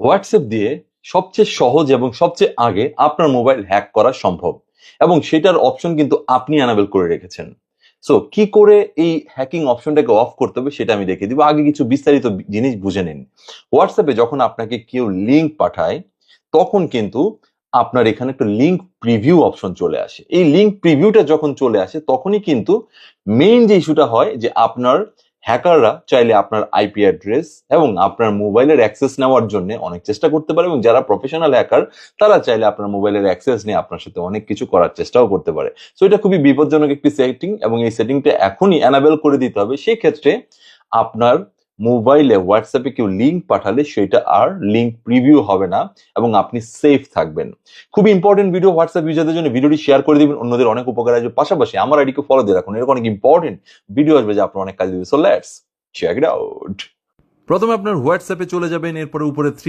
WhatsApp দিয়ে সবচেয়ে সহজ এবং সবচেয়ে আগে আপনার মোবাইল হ্যাক করা সম্ভব এবং সেটার অপশন কিন্তু আপনি অ্যানাবেল করে রেখেছেন। সো কি করে এই হ্যাকিং অপশনটাকে অফ করতে হবে সেটা আমি দেখিয়ে দিব। আগে কিছু বিস্তারিত জিনিস বুঝে নিন। হোয়াটসঅ্যাপে যখন আপনাকে কেউ লিংক পাঠায় তখন কিন্তু আপনার এখানে একটা লিংক প্রিভিউ অপশন চলে আসে। এই লিংক প্রিভিউটা যখন চলে আসে তখনই কিন্তু মেইন যে ইস্যুটা হয় যে আপনার হ্যাকাররা চাইলে আপনার আইপি অ্যাড্রেস এবং আপনার মোবাইলের অ্যাক্সেস নেওয়ার জন্য অনেক চেষ্টা করতে পারে, এবং যারা প্রফেশনাল হ্যাকার তারা চাইলে আপনার মোবাইলের অ্যাক্সেস নিয়ে আপনার সাথে অনেক কিছু করার চেষ্টাও করতে পারে। সো এটা খুবই বিপজ্জনক একটি সেটিং এবং এই সেটিংটা এখনই অ্যানাবেল করে দিতে হবে। সেই ক্ষেত্রে আপনার মোবাইলে হোয়াটসঅ্যাপে কেউ লিংক পাঠালে সেটা আর লিংক প্রিভিউ হবে না এবং আপনি সেফ থাকবেন। খুবই ইম্পর্টেন্ট ভিডিও। হোয়াটসঅ্যাপ ইউজারদের জন্য ভিডিওটি শেয়ার করে দিবেন, অন্যদের অনেক উপকার আসবে। পাশাপাশি আমার আইডিকে ফলো দিয়ে রাখুন, এরকম অনেক ইম্পর্টেন্ট ভিডিও আসবে যা আপনার অনেক কাজে দিবে। So let's check it out. প্রথমে আপনার হোয়াটসঅ্যাপে চলে যাবেন, এরপরে উপরে থ্রি